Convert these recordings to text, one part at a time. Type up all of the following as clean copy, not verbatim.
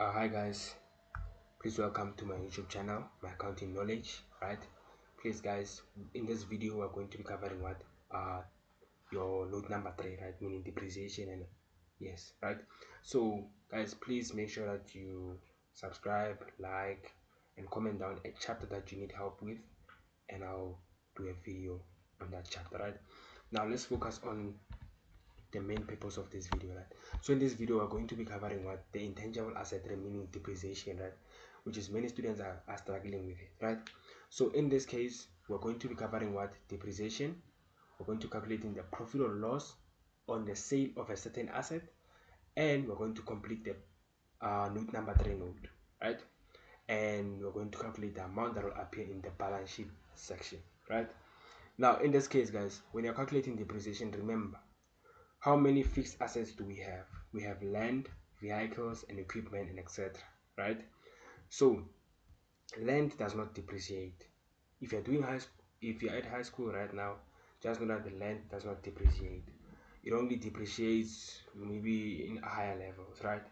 Hi guys, please welcome to my YouTube channel, my accounting knowledge. Right, please guys, in this video we're going to be covering what your note number 3, right, meaning depreciation. And yes, right. So guys, please make sure that you subscribe, like, and comment down a chapter that you need help with, and I'll do a video on that chapter. Right, now let's focus on the main purpose of this video. Right, so in this video we're going to be covering what the intangible asset, meaning depreciation, right, which is many students are struggling with it. Right, so in this case we're going to be covering what depreciation. We're going to calculating the profit or loss on the sale of a certain asset, and we're going to complete the note number 3 note, right, and we're going to calculate the amount that will appear in the balance sheet section. Right, now in this case guys, when you're calculating depreciation, remember, how many fixed assets do we have? We have land, vehicles, and equipment, and etc. Right? So land does not depreciate. If you're doing if you're at high school right now, just know that the land does not depreciate. It only depreciates maybe in higher levels, right?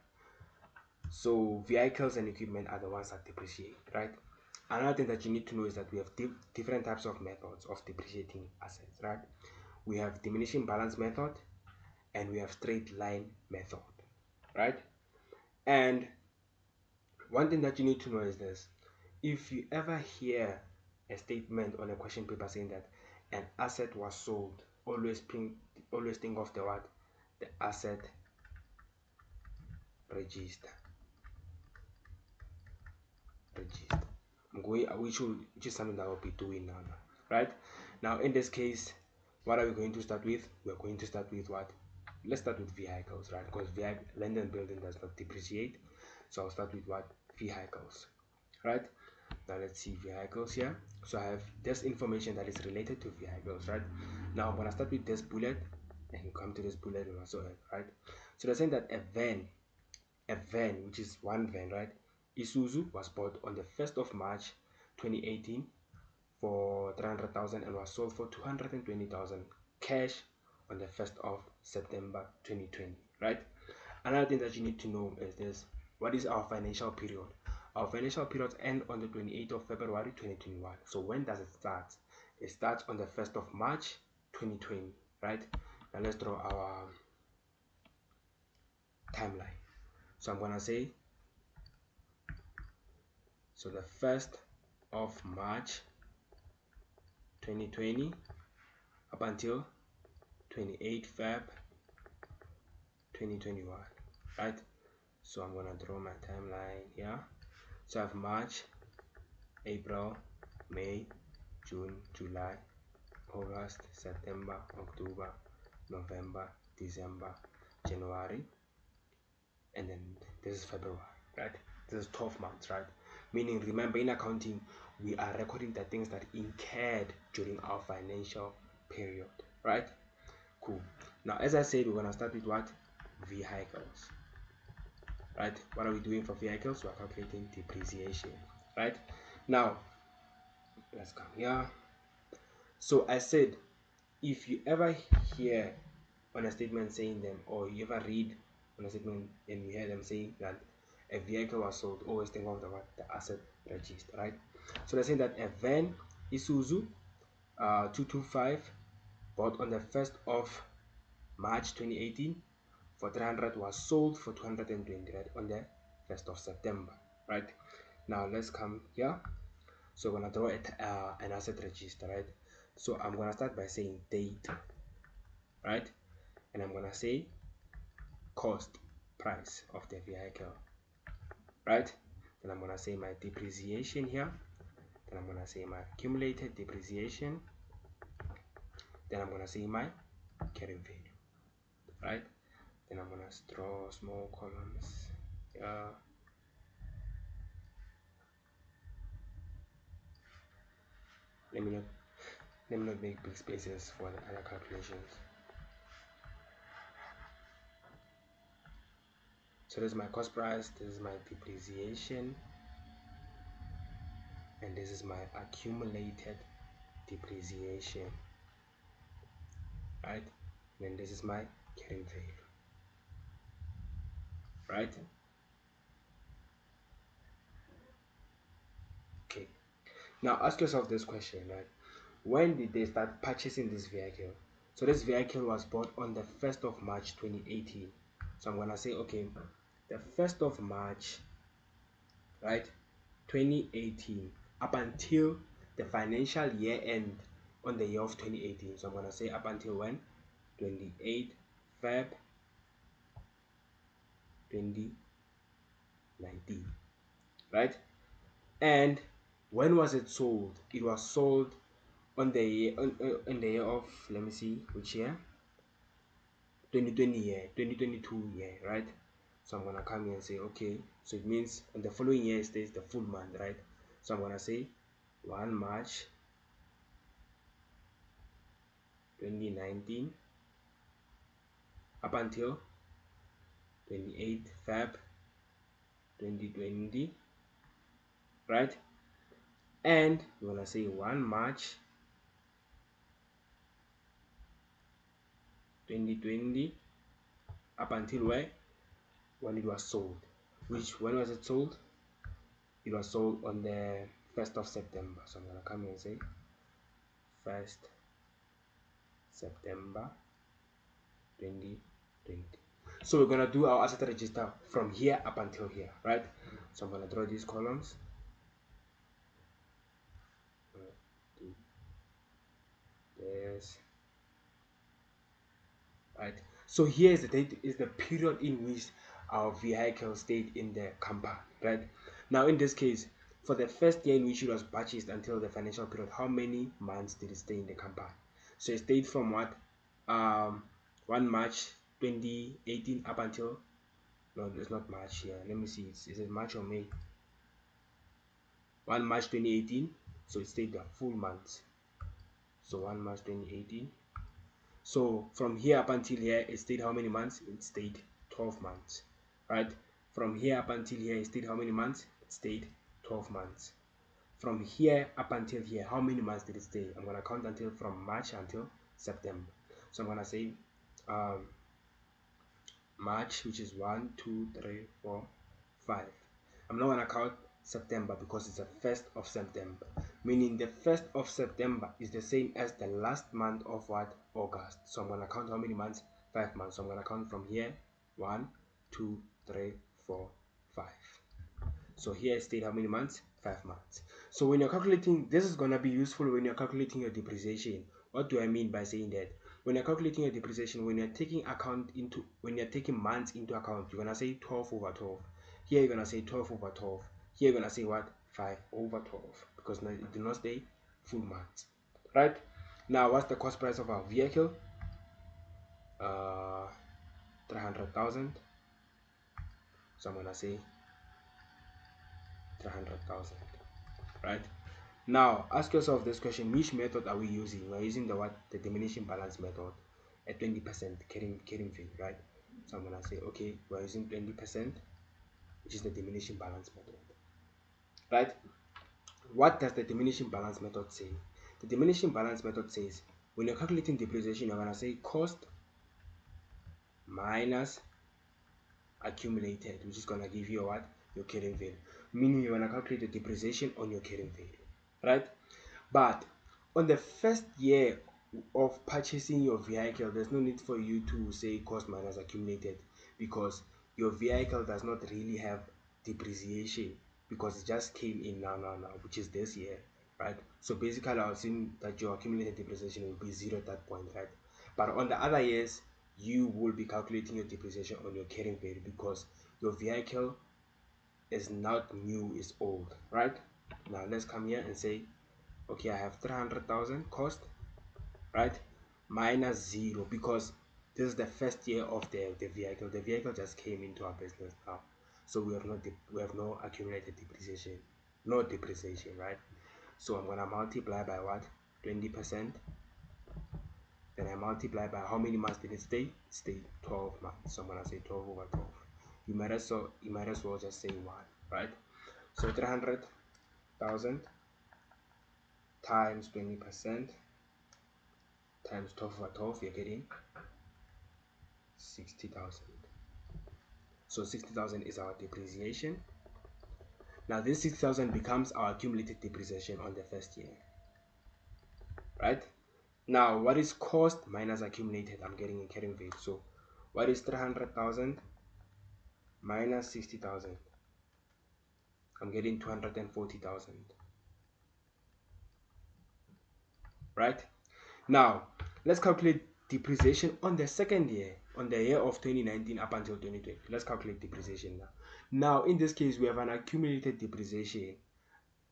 So vehicles and equipment are the ones that depreciate, right? Another thing that you need to know is that we have different types of methods of depreciating assets, right? We have diminishing balance method, and we have straight line method, right? And one thing that you need to know is this: if you ever hear a statement on a question paper saying that an asset was sold, always think of the what? The asset register. Which is something that I'll be doing now, right? Now in this case, what are we going to start with? We're going to start with what? Let's start with vehicles, right? Because land and building does not depreciate. So I'll start with what? Vehicles, right? Now let's see vehicles here. So I have this information that is related to vehicles, right? Now I'm gonna start with this bullet and come to this bullet and also, right? So they're saying that a van, which is one van, right? Isuzu was bought on the 1st of March 2018 for 300,000 and was sold for 220,000 cash on the 1st of September 2020, right? Another thing that you need to know is this: what is our financial period? Our financial periods end on the 28th of February 2021. So when does it start? It starts on the 1st of March 2020, right? Now let's draw our timeline. So I'm gonna say, so the 1st of March 2020 up until 28 Feb 2021, right? So I'm gonna draw my timeline here. So I have March, April, May, June, July, August, September, October, November, December, January, and then this is February, right? This is 12 months, right? Meaning, remember, in accounting we are recording the things that incurred during our financial period, right? Cool. Now as I said, we're gonna start with what? Vehicles, right? What are we doing for vehicles? We're calculating depreciation, right? Now let's come here. So I said, if you ever hear on a statement saying them, or you ever read on a statement and you hear them saying that a vehicle was sold, always think of the asset register, right? So they're saying that a van Isuzu 225 bought on the 1st of March 2018 for 300 was sold for 220, right, on the 1st of September, right? Now let's come here. So we're gonna draw an asset register, right? So I'm gonna start by saying date, right? And I'm gonna say cost, price of the vehicle, right? Then I'm gonna say my depreciation here. Then I'm gonna say my accumulated depreciation. Then I'm gonna say my carrying value, right? Then I'm gonna draw small columns here. Let me not make big spaces for the other calculations. So this is my cost price, this is my depreciation, and this is my accumulated depreciation, right? And then this is my carrying value, right? Now ask yourself this question, right? When did they start purchasing this vehicle? So this vehicle was bought on the 1st of March 2018. So I'm gonna say, okay, the 1st of March, right, 2018, up until the financial year end on the year of 2018. So I'm gonna say up until when? 28 Feb 2019, right? And when was it sold? It was sold on the year on the year of, let me see which year, 2020 year, 2022 year, right? So I'm gonna come here and say, okay, so it means on the following year stays the full month, right? So I'm gonna say 1 March 2019 up until 28 Feb 2020, right? And we're gonna say 1 March 2020 up until where? When it was sold. Which, when was it sold? It was sold on the 1st of September. So I'm gonna come here and say 1st September 2020. So we're gonna do our asset register from here up until here, right? So I'm gonna draw these columns. Yes, right? So here is the date, is the period in which our vehicle stayed in the camper, right? Now in this case, for the first year in which it was purchased until the financial period, how many months did it stay in the camper? So it stayed from what, 1 March 2018 up until, no, it's not March here, let me see, is it March or May? 1 March 2018, so it stayed the full month. So 1 March 2018. So from here up until here, it stayed how many months? It stayed 12 months, right? From here up until here, it stayed how many months? It stayed 12 months. From here up until here, how many months did it stay? I'm gonna count until from March until September. So I'm gonna say March, which is 1, 2, 3, 4, 5. I'm not gonna count September because it's the 1st of September, meaning the 1st of September is the same as the last month of what? August. So I'm gonna count how many months? 5 months. So I'm gonna count from here 1, 2, 3, 4, 5. So here I state how many months? 5 months. So when you're calculating, this is gonna be useful when you're calculating your depreciation. What do I mean by saying that? When you're calculating your depreciation, when you're taking months into account, you're gonna say 12 over 12. Here you're gonna say 12 over 12. Here you're gonna say what? 5 over 12, because now it did not stay full months, right? Now what's the cost price of our vehicle? 300,000. So I'm gonna say 300,000, right? Now ask yourself this question: which method are we using? We're using the what? The diminishing balance method at 20% carrying value, right? So I'm gonna say, okay, we're using 20%, which is the diminishing balance method, right? What does the diminishing balance method say? The diminishing balance method says when you're calculating depreciation, you're gonna say cost minus accumulated, which is gonna give you what? Your carrying value. Meaning you're gonna calculate the depreciation on your carrying value, right? But on the first year of purchasing your vehicle, there's no need for you to say cost minus accumulated, because your vehicle does not really have depreciation, because it just came in now, which is this year, right? So basically I'll assume that your accumulated depreciation will be 0 at that point, right? But on the other years, you will be calculating your depreciation on your carrying value, because your vehicle is not new, it's old, right? Now let's come here and say, okay, I have 300,000 cost, right, minus 0, because this is the first year of the vehicle. The vehicle just came into our business now, so we have no accumulated depreciation, no depreciation, right? So I'm gonna multiply by what? 20%. Then I multiply by how many months did it stay? It stayed 12 months. So I'm gonna say 12 over 12. You might as well just say 1, right? So 300,000 times 20% times 12 over 12, you're getting 60,000. So 60,000 is our depreciation. Now this 60,000 becomes our accumulated depreciation on the first year, right? Now what is cost minus accumulated? I'm getting a carrying value. So what is 300,000 minus 60,000? I'm getting 240,000, right? Now let's calculate depreciation on the second year, on the year of 2019 up until 2020. Let's calculate depreciation now. Now in this case, we have an accumulated depreciation,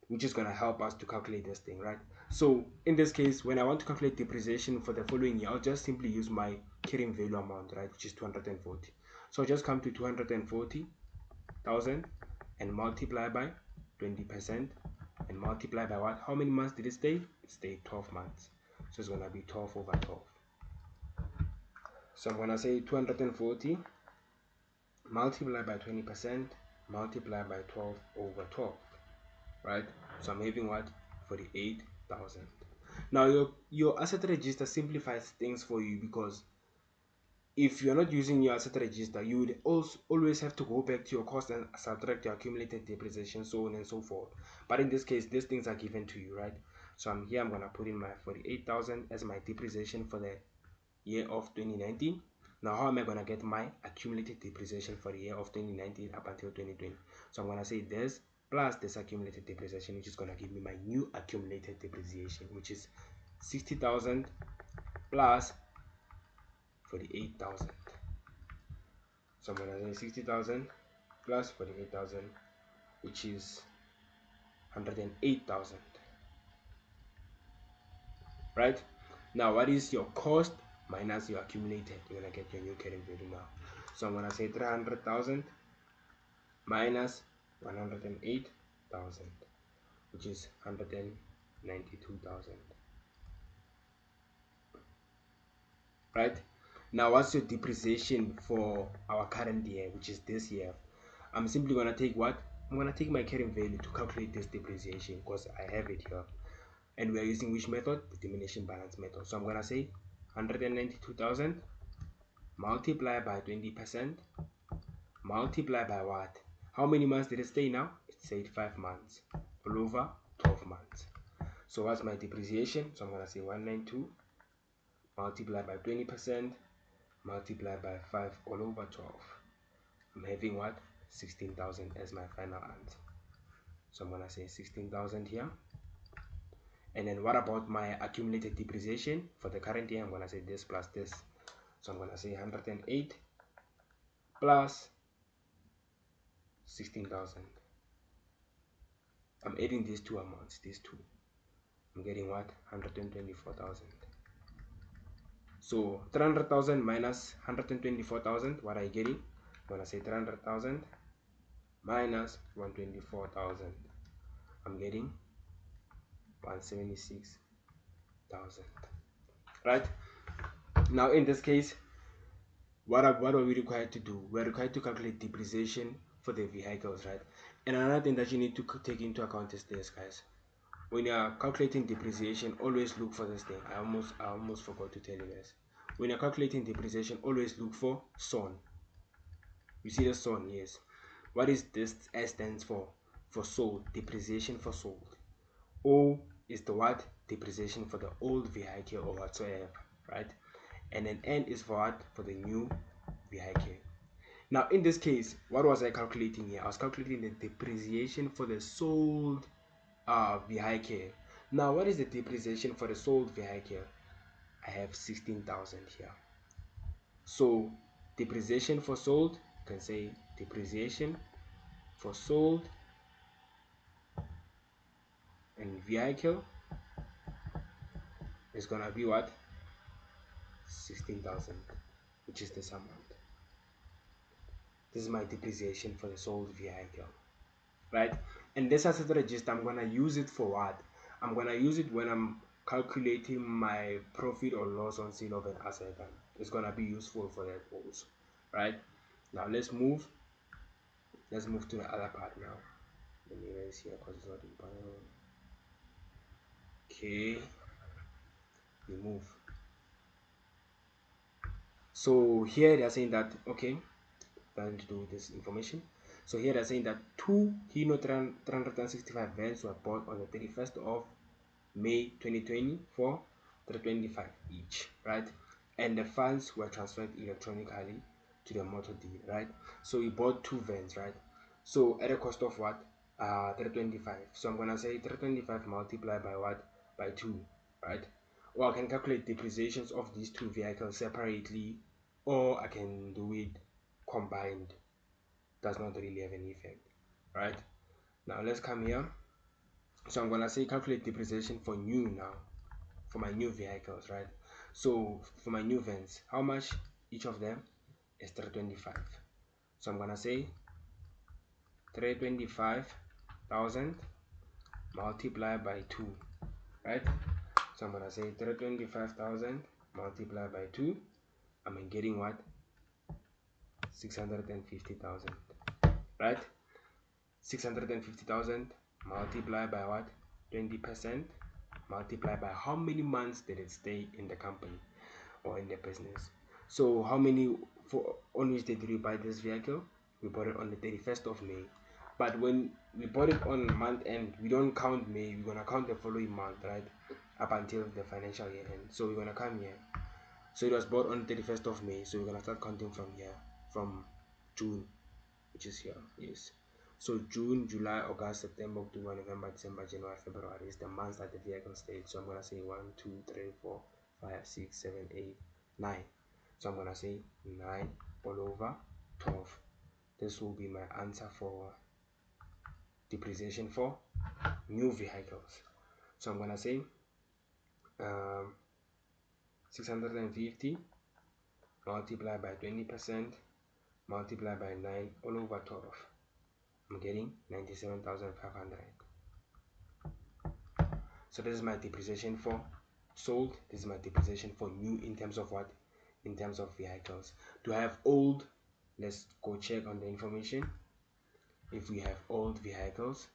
which is going to help us to calculate this thing, right? So in this case, when I want to calculate depreciation for the following year, I'll just simply use my carrying value amount, right, which is 240. So I'll just come to 240,000 and multiply by 20% and multiply by what? How many months did it stay? It stayed 12 months. So it's going to be 12 over 12. So I'm going to say 240 multiply by 20% multiply by 12 over 12, right? So I'm having what? 48,000. Now your asset register simplifies things for you, because if you're not using your asset register, you would also always have to go back to your cost and subtract your accumulated depreciation, so on and so forth. But in this case, these things are given to you, right? So I'm gonna put in my 48,000 as my depreciation for the year of 2019. Now how am I gonna get my accumulated depreciation for the year of 2019 up until 2020? So I'm gonna say this plus this accumulated depreciation, which is gonna give me my new accumulated depreciation, which is 60,000 plus 48,000. So I'm gonna say 60,000 plus 48,000, which is 108,000, right? Now what is your cost minus your accumulated? You're gonna get your new carrying value now. So I'm gonna say 300,000 minus 108,000, which is 192,000, right? Now what's your depreciation for our current year, which is this year? I'm simply gonna take what? I'm gonna take my carrying value to calculate this depreciation, because I have it here, and we are using which method? The diminishing balance method. So I'm gonna say 192,000 multiply by 20% multiply by what? How many months did it stay now? It stayed 5 months all over 12 months. So what's my depreciation? So I'm gonna say 192 multiply by 20% multiply by 5 all over 12. I'm having what? 16,000 as my final answer. So I'm gonna say 16,000 here. And then what about my accumulated depreciation for the current year? I'm gonna say this plus this. So I'm gonna say 108 plus 16,000. I'm adding these two amounts, these two. I'm getting what? 124,000. So 300,000 minus 124,000, what are you getting? I'm gonna say 300,000 minus 124,000. I'm getting 176,000. Right? Now in this case, what are we required to do? We're required to calculate depreciation for the vehicles, right? And another thing that you need to take into account is this, guys. When you are calculating depreciation, always look for this thing. I almost forgot to tell you guys. When you're calculating depreciation, always look for SON. You see the SON? Yes. What is this? S stands for sold, depreciation for sold. O is the what? Depreciation for the old vehicle or whatsoever, right? And then N is for what? For the new vehicle. Now in this case, what was I calculating here? I was calculating the depreciation for the sold vehicle. Now what is the depreciation for the sold vehicle? I have 16,000 here. So depreciation for sold, you can say depreciation for sold and vehicle is gonna be what? 16,000, which is this amount. This is my depreciation for the sold vehicle, right? And this asset register, I'm gonna use it for what? I'm gonna use it when I'm calculating my profit or loss on sale of an asset, and it's gonna be useful for that also, right? Now let's move to the other part now. Let me erase here because it's not important. Okay, we move. So here they are saying that, okay, nothing to do with this information. So here they're saying that two Hino 365 vans were bought on the 31st of May 2020 for 325 each, right? And the funds were transferred electronically to the motor deal, right? So we bought two vans, right? So at a cost of what? 325. So I'm gonna say 325 multiplied by what? By 2, right? Or I can calculate depreciations of these two vehicles separately, or I can do it combined. Does not really have any effect, right? Now let's come here. So I'm gonna say calculate depreciation for new now, for my new vehicles, right? So for my new vans, how much each of them is 325. So I'm gonna say 325,000 multiplied by 2, right? So I'm gonna say 325,000 multiplied by 2. I'm getting what? 650,000, right? 650,000 multiplied by what? 20%, multiplied by how many months did it stay in the company or in the business. So how many, for on which day did we buy this vehicle? We bought it on the 31st of May. But when we bought it on month end, we don't count May, we're gonna count the following month, right? Up until the financial year end. So we're gonna come here. So it was bought on the 31st of May, so we're gonna start counting from here, from June, which is here. Yes. So June, July, August, September, October, November, December, January, February is the months that the vehicle stayed. So I'm gonna say 1, 2, 3, 4, 5, 6, 7, 8, 9. So I'm gonna say 9 all over 12. This will be my answer for depreciation for new vehicles. So I'm gonna say 650 multiplied by 20% multiplied by 9 all over 12. I'm getting 97,500. So this is my depreciation for sold. This is my depreciation for new in terms of what? In terms of vehicles. Do I have old? Let's go check on the information. If we have old vehicles,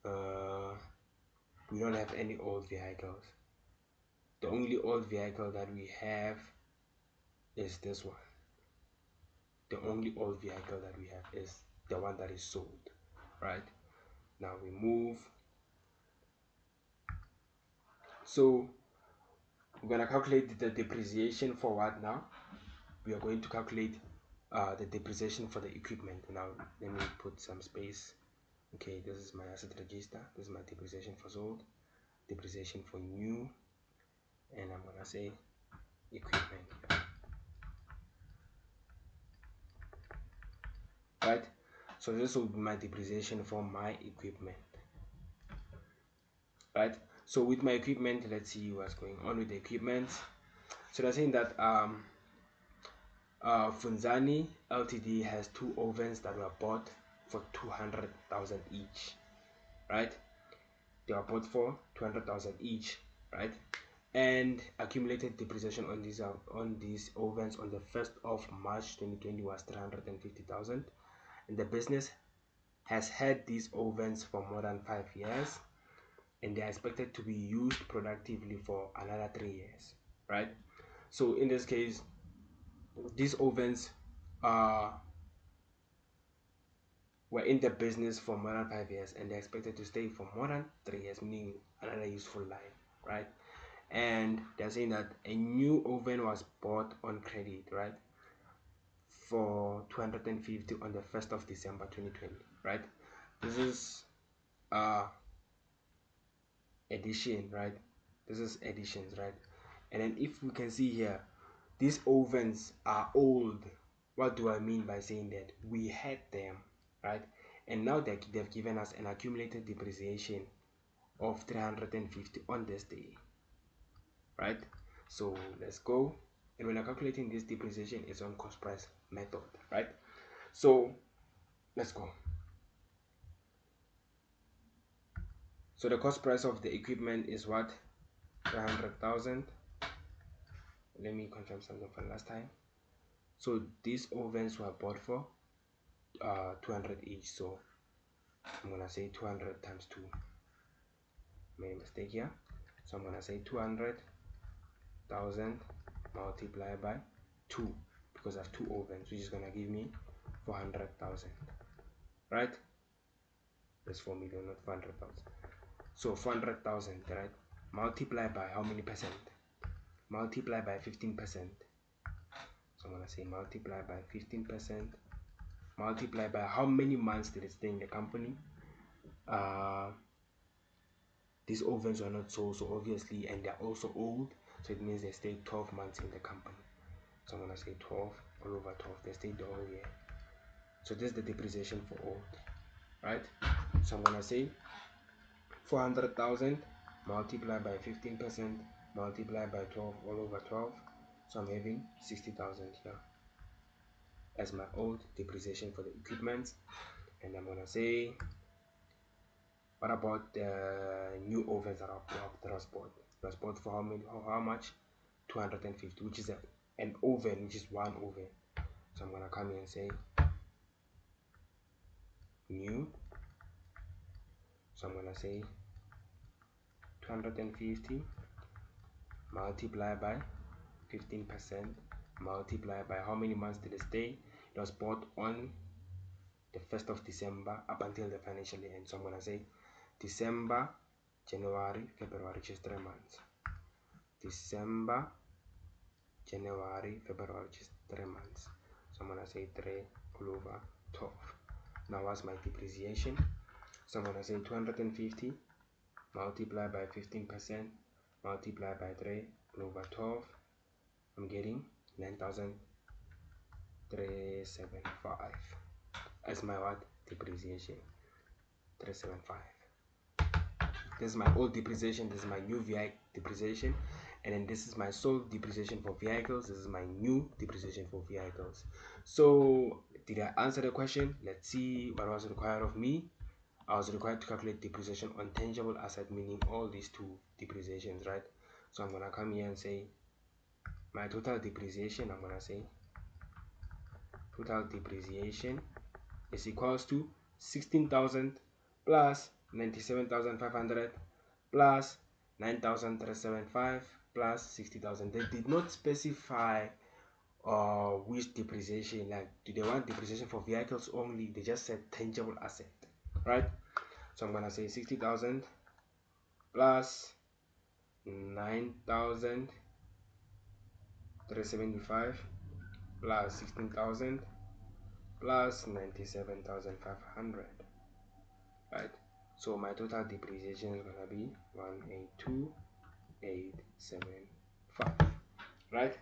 we don't have any old vehicles. The only old vehicle that we have is this one. The only old vehicle that we have is the one that is sold, right? Now we move. So we're gonna calculate the depreciation for what now? We are going to calculate the depreciation for the equipment. Now let me put some space. Okay, this is my asset register. This is my depreciation for sold, depreciation for new, and I'm gonna say equipment. Right? So this will be my depreciation for my equipment. Right? So with my equipment, let's see what's going on with the equipment. So they're saying that Funzani Ltd has two ovens that were bought for 200,000 each, right? They were bought for 200,000 each, right? And accumulated depreciation on these ovens on the 1st of March 2020 was 350,000, and the business has had these ovens for more than 5 years, and they are expected to be used productively for another 3 years, right? So in this case, these ovens were in the business for more than 5 years, and they're expected to stay for more than 3 years, meaning another useful life, right? And they're saying that a new oven was bought on credit, right, for 250 on the 1st of December 2020, right? This is addition, right? This is additions, right? And then if we can see here, these ovens are old. What do I mean by saying that? We had them, right? And now they've given us an accumulated depreciation of 350 on this day, right? So let's go. And when I'm calculating this depreciation, it's on cost price method, right? So let's go. So the cost price of the equipment is what? 300,000. Let me confirm something from last time. So these ovens were bought for 200 each. So I'm gonna say 200 times 2. Made a mistake here. So I'm gonna say 200,000 multiplied by 2, because I have two ovens, which is gonna give me 400,000, right? That's 4 million, not 400,000. So 400,000, right? Multiply by how many percent? Multiply by 15%. So I'm gonna say multiply by 15%. Multiply by how many months did it stay in the company? These ovens are not sold, so obviously, and they're also old, so it means they stay 12 months in the company. So I'm gonna say 12 all over 12. They stayed the whole year. So this is the depreciation for old, right? So I'm gonna say 400,000 multiplied by 15% multiplied by 12 all over 12. So I'm having 60,000 here as my old depreciation for the equipment. And I'm gonna say, what about the new ovens that I bought? I bought for how much? 250, which is an oven, which is one oven. So I'm gonna come here and say new. So I'm gonna say 250 multiplied by 15% multiplied by how many months did it stay? It was bought on the 1st of December up until the financial year end. So I'm gonna say December, January, February, which is 3 months. December, January, February, which is 3 months. So I'm gonna say 3 all over 12. Now what's my depreciation? So I'm gonna say 250 multiplied by 15% multiplied by 3 all over 12. I'm getting 9,375 as my what? Depreciation. 375. This is my old depreciation, this is my new vehicle depreciation, and then this is my sold depreciation for vehicles, this is my new depreciation for vehicles. So did I answer the question? Let's see what was required of me. I was required to calculate depreciation on tangible asset, meaning all these two depreciations, right? So I'm gonna come here and say my total depreciation. I'm gonna say total depreciation is equals to 16,000 plus 97,500 plus 9,375 plus 60,000. They did not specify which depreciation, like do they want depreciation for vehicles only? They just said tangible asset, right? So I'm gonna say 60,000 plus 9,375 plus 16,000 plus 97,500, right? So my total depreciation is gonna be 182,875, right?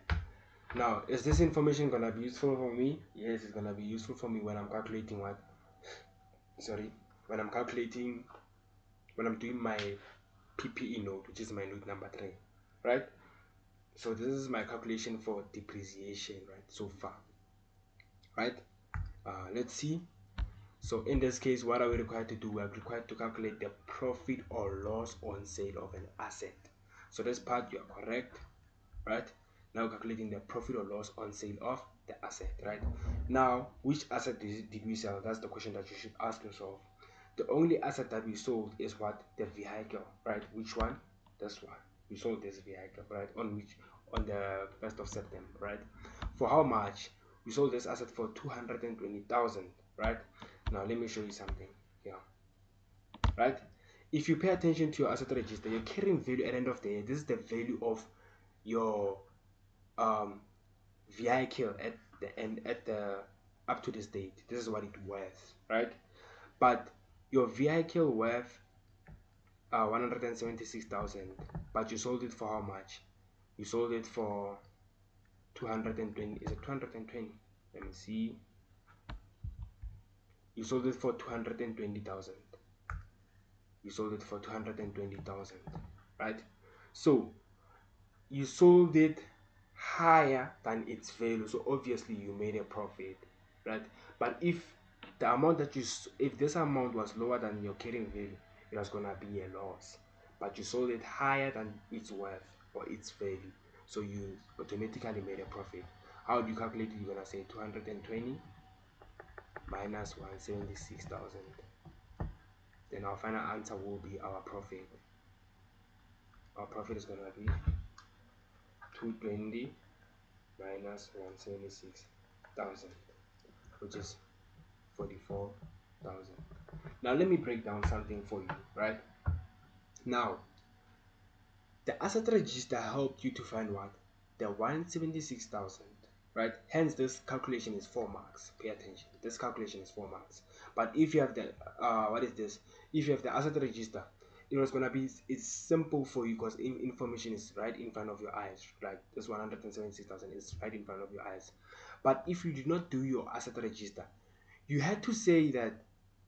Now, is this information gonna be useful for me? Yes, it's gonna be useful for me when I'm calculating what? Sorry, when I'm doing my PPE note, which is my note number 3, right? So this is my calculation for depreciation, right? So far, right? Let's see. So in this case, what are we required to do? We are required to calculate the profit or loss on sale of an asset. So this part you are correct, right? Now calculating the profit or loss on sale of the asset, right? Now, which asset did we sell? That's the question that you should ask yourself. The only asset that we sold is what? The vehicle, right? Which one? This one. We sold this vehicle, right? On the 1st of September, right? For how much? We sold this asset for 220,000, right? Now let me show you something here, right? If you pay attention to your asset register, your carrying value at the end of the year, this is the value of your vehicle at the end, up to this date. This is what it worth, right? But your vehicle worth 176,000, but you sold it for how much? You sold it for 220. Is it 220? Let me see. You sold it for 220,000. You sold it for 220,000, right? So you sold it higher than its value, so obviously you made a profit, right? But if the amount that if this amount was lower than your carrying value, it was gonna be a loss. But you sold it higher than its worth or its value, so you automatically made a profit. How do you calculate it? You're gonna say 220 minus 176,000. Then our final answer will be our profit. Our profit is gonna be 220 minus 176,000, which is 44,000. Now let me break down something for you, right? Now the asset register helped you to find what? The 176,000, right? Hence this calculation is 4 marks. Pay attention, this calculation is 4 marks. But if you have the what is this, if you have the asset register, it was gonna be, it's simple for you because information is right in front of your eyes. Like this 176,000 is right in front of your eyes. But if you did not do your asset register, you had to say that,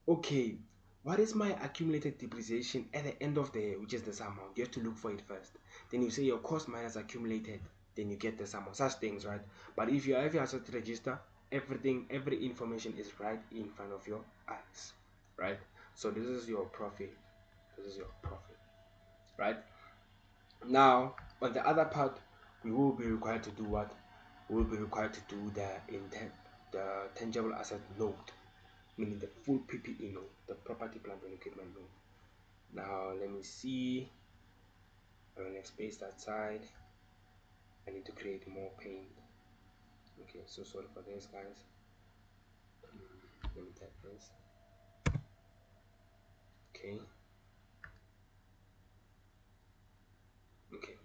okay, what is my accumulated depreciation at the end of the year, which is this amount. You have to look for it first. Then you say your cost minus accumulated, then you get this amount. Such things, right? But if you have your asset register, every information is right in front of your eyes, right? So this is your profit. This is your profit, right? Now on the other part, we will be required to do what? We will be required to do the tangible asset note, meaning the full PPE note, the property, plant and equipment note. Now let me see. I'm gonna space that side. I need to create more paint. Okay, so sorry for this, guys. Let me type this. Okay. Okay.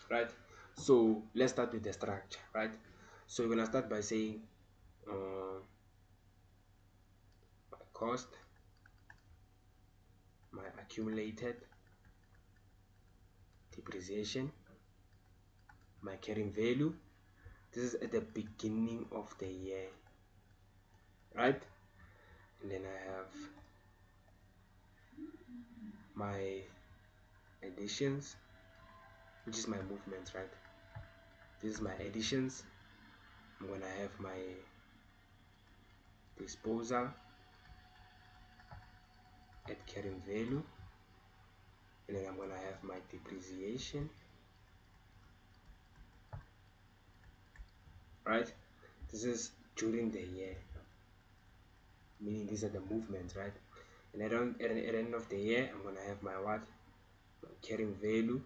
Right. So let's start with the structure, right? So we're gonna start by saying my cost, my accumulated depreciation, my carrying value. This is at the beginning of the year, right? And then I have my additions, which is my movements, right? This is my additions. I'm gonna have my disposal at carrying value, and then I'm gonna have my depreciation, right? This is during the year, meaning these are the movements, right? And at the end of the year, I'm gonna have my what? My carrying value,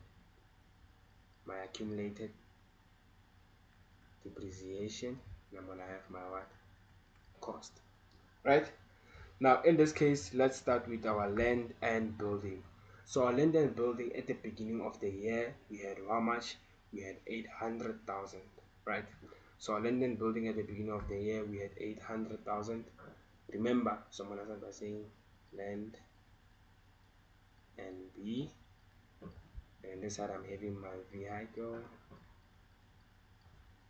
my accumulated depreciation, and I'm gonna have my what? Cost, right? Now in this case, let's start with our land and building. So our land and building at the beginning of the year, we had how much? We had 800,000, right? So our land and building at the beginning of the year, we had 800,000. Remember, so I'm gonna start by saying land and B, and this side I'm having my vehicle,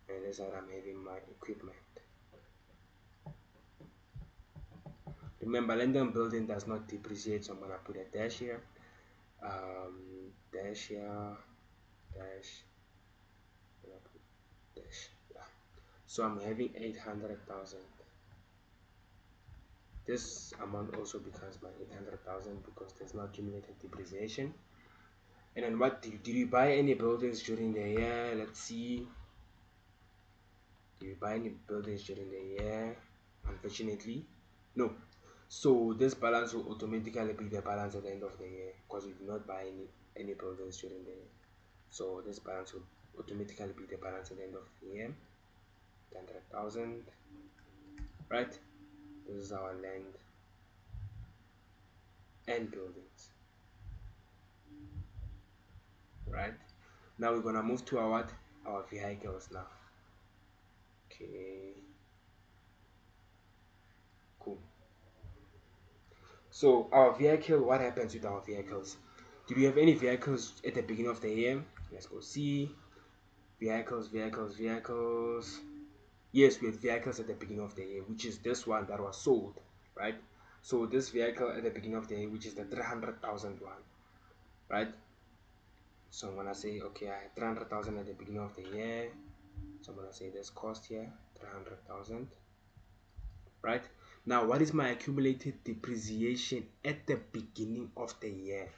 and this side I'm having my equipment. Remember, land and building does not depreciate, so I'm gonna put a dash here, dash here, dash, dash, yeah. So I'm having 800,000. This amount also becomes my 800,000 because there's no accumulated depreciation. And then what did you buy any buildings during the year? Let's see. Did you buy any buildings during the year? Unfortunately, no. So this balance will automatically be the balance at the end of the year because we did not buy any buildings during the year. So this balance will automatically be the balance at the end of the year. 100,000, right? This is our land and buildings, right? Now we're gonna move to our what? Our vehicles now. Okay, cool. So our vehicle, what happens with our vehicles? Do we have any vehicles at the beginning of the year? Let's go see. Vehicles, vehicles, vehicles. Yes, we have vehicles at the beginning of the year, which is this one that was sold, right? So this vehicle at the beginning of the year, which is the 300,000 one, right? So I'm gonna say, okay, I had 300,000 at the beginning of the year. So I'm gonna say this cost here, 300,000, right? Now, what is my accumulated depreciation at the beginning of the year?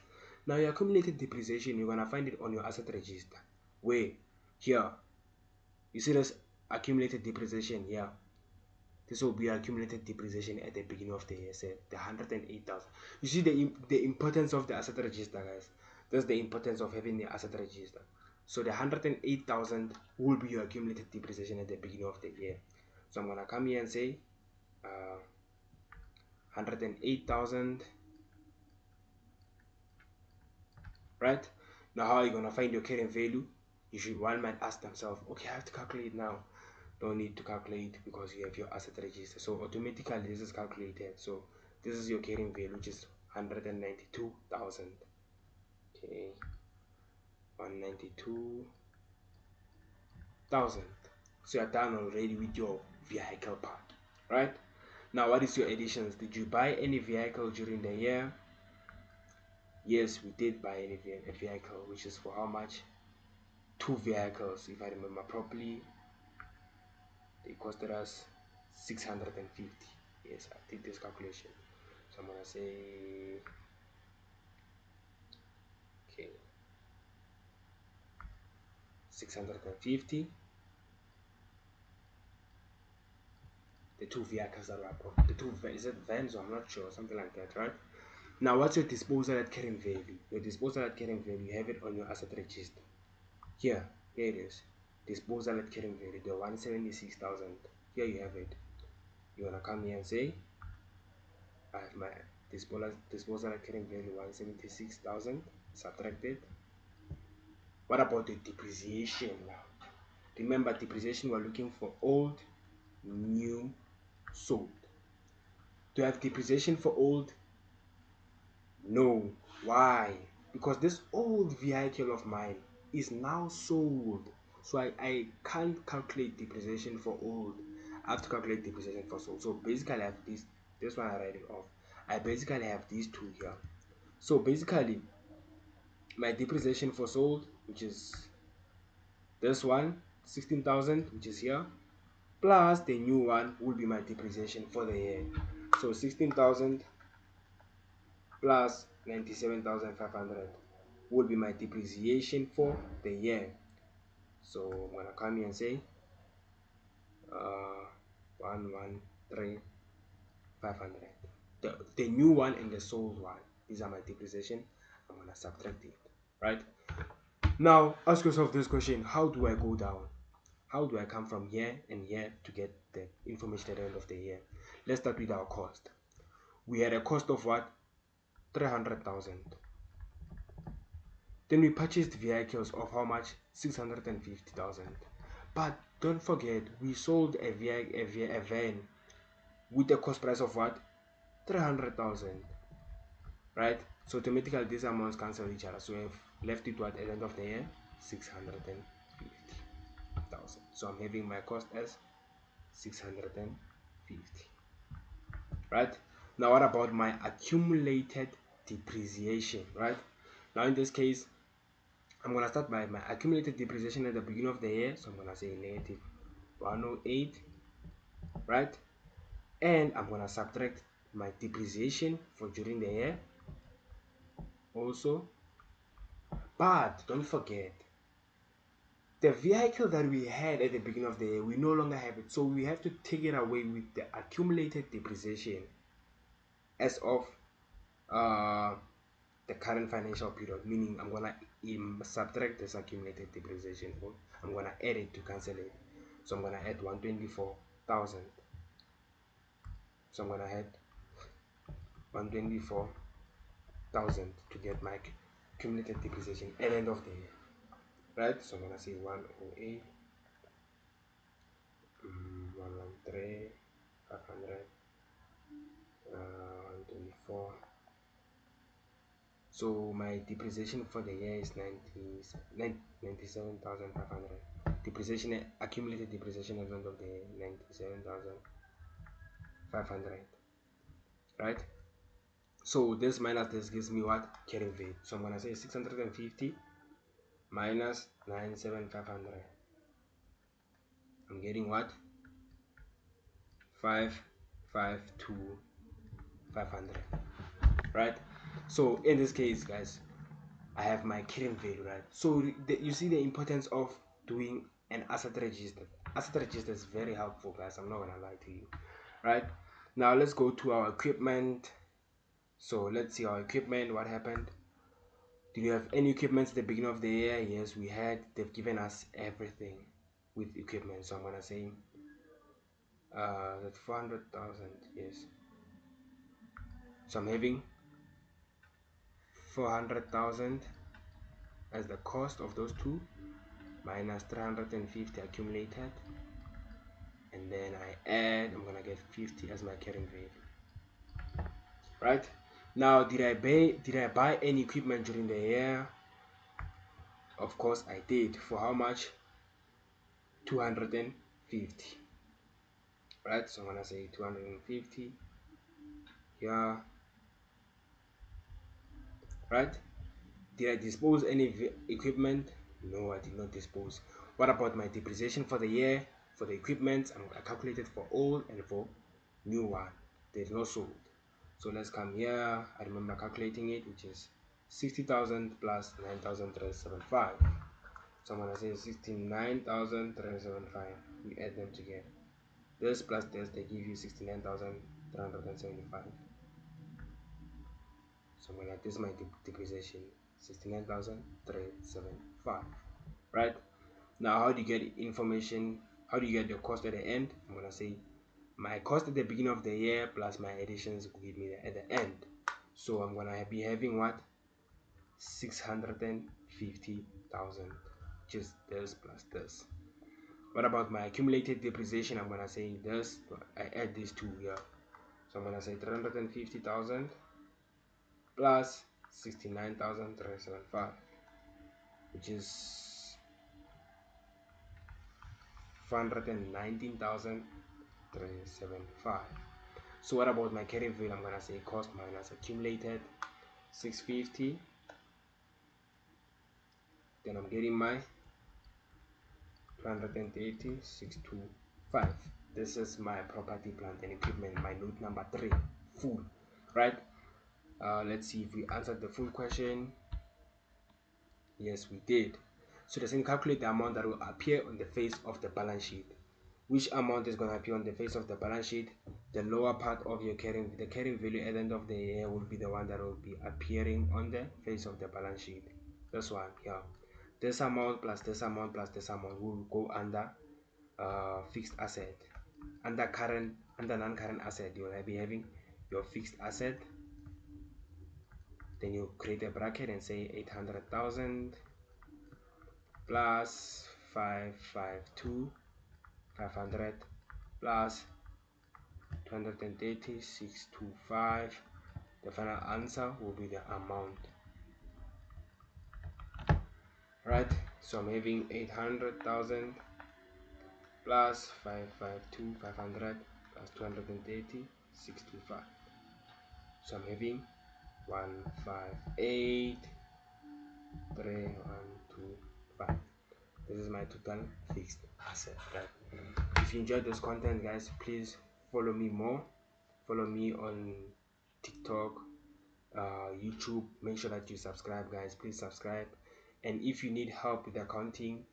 Now, your accumulated depreciation, you're gonna find it on your asset register. Where? Here. You see this accumulated depreciation here. This will be accumulated depreciation at the beginning of the year, say the 108,000. You see the importance of the asset register, guys. That's the importance of having the asset register. So the 108,000 will be your accumulated depreciation at the beginning of the year. So I'm gonna come here and say 108,000. Right? Now, how are you gonna find your carrying value? One might ask themselves, okay, I have to calculate now. Don't need to calculate because you have your asset register. So automatically this is calculated. So this is your carrying value, which is 192,000. Okay, 192,000. So you're done already with your vehicle part, right? Now, what is your additions? Did you buy any vehicle during the year? Yes, we did buy a vehicle, which is for how much? Two vehicles, if I remember properly. They costed us 650. Yes, I did this calculation. So I'm gonna say, okay, 650. The two vehicles that were bought, the two, is it vans? I'm not sure, something like that, right? Now, what's your disposal at carrying value? Your disposal at carrying value, you have it on your asset register. Here it is. Disposal at carrying value, the 176,000. Here you have it. You wanna come here and say, I have my disposal at carrying value 176,000 subtracted. What about the depreciation now? Remember, depreciation, we're looking for old, new, sold. Do you have depreciation for old? No. Why? Because this old vehicle of mine is now sold. So I can't calculate depreciation for old. I have to calculate depreciation for sold. So basically I have this one I write it off. I basically have these two here. So basically my depreciation for sold, which is this one, 16,000, which is here, plus the new one will be my depreciation for the year. So 16,000 plus 97,500 will be my depreciation for the year. So I'm gonna come here and say 113,500. The new one and the sold one, these are my depreciation. I'm gonna subtract it, right? Now ask yourself this question: how do I go down? How do I come from here and here to get the information at the end of the year? Let's start with our cost. We had a cost of what? 300,000. Then we purchased vehicles of how much? 650,000. But don't forget, we sold a van with a cost price of what? 300,000. Right? So automatically these amounts cancel each other. So we have left it what at the end of the year? 650,000. So I'm having my cost as 650. Right? Now what about my accumulated depreciation? Right? Now in this case, I'm gonna start by my accumulated depreciation at the beginning of the year. So I'm gonna say negative 108, right? And I'm gonna subtract my depreciation for during the year also. But don't forget, the vehicle that we had at the beginning of the year, we no longer have it. So we have to take it away with the accumulated depreciation as of the current financial period, meaning I'm gonna subtract this accumulated depreciation. I'm gonna add it to cancel it. So I'm gonna add 124,000. So I'm gonna add 124,000 to get my accumulated depreciation at the end of the year, right? So I'm gonna say 108, 113, 500, 124. So my depreciation for the year is 97,500. Depreciation, accumulated depreciation at the end of the year, 97,500, right? So this minus this gives me what? Carrying value. So I'm gonna say 650 minus 97,500. I'm getting what? 552,500, right? So in this case, guys, I have my carrying value, right? So you see the importance of doing an asset register. Asset register is very helpful, guys. I'm not gonna lie to you, right? Now let's go to our equipment. So let's see our equipment. What happened? Did you have any equipment at the beginning of the year? Yes, we had. They've given us everything with equipment. So I'm gonna say that's 400,000. Yes, So I'm having 400,000 as the cost of those two, minus 350 accumulated, and then I add, I'm gonna get 50 as my carrying value. Right now, did I buy any equipment during the year? Of course I did. For how much? 250. Right, so I'm gonna say 250 here. Right, did I dispose any equipment? No, I did not dispose. What about my depreciation for the year? For the equipment, I calculated for old and for new one. There's no sold. So let's come here. I remember calculating it, which is 60,000 plus 9,375. So I'm gonna say 69,375. We add them together. This plus this, they give you 69,375. So I'm gonna, this is my depreciation, 69,375. Right now, how do you get information? How do you get the cost at the end? I'm gonna say my cost at the beginning of the year plus my additions will give me at the end. So I'm gonna be having what? 650,000. Just this plus this. What about my accumulated depreciation? I'm gonna say this. I add these two here. So I'm gonna say 350,000 plus 69,375, which is 419,375. So what about my carrying value? I'm gonna say cost minus accumulated 650. Then I'm getting my 280,625. This is my property, plant and equipment, my note number 3, full. Right, let's see if we answered the full question. Yes, we did. So the same, calculate the amount that will appear on the face of the balance sheet. Which amount is going to appear on the face of the balance sheet? The lower part of your carrying value at the end of the year will be the one that will be appearing on the face of the balance sheet. This one here. This amount plus this amount plus this amount will go under fixed asset. Under non-current asset, you will be having your fixed asset. Then you create a bracket and say 800,000 plus 552 500 plus 280,625. The final answer will be the amount. Right, so I'm having 800,000 plus 552 500 plus 280,625. So I'm having 158,3,125. This is my total fixed asset. Right, if you enjoyed this content, guys, please follow me more. Follow me on TikTok, YouTube. Make sure that you subscribe, guys. Please subscribe. And if you need help with accounting,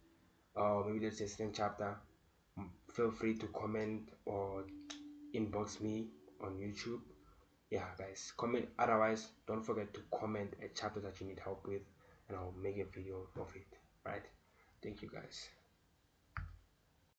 or maybe there's a certain chapter, feel free to comment or inbox me on YouTube. Yeah, guys, comment. Otherwise, don't forget to comment a chapter that you need help with, and I'll make a video of it. Right, thank you, guys.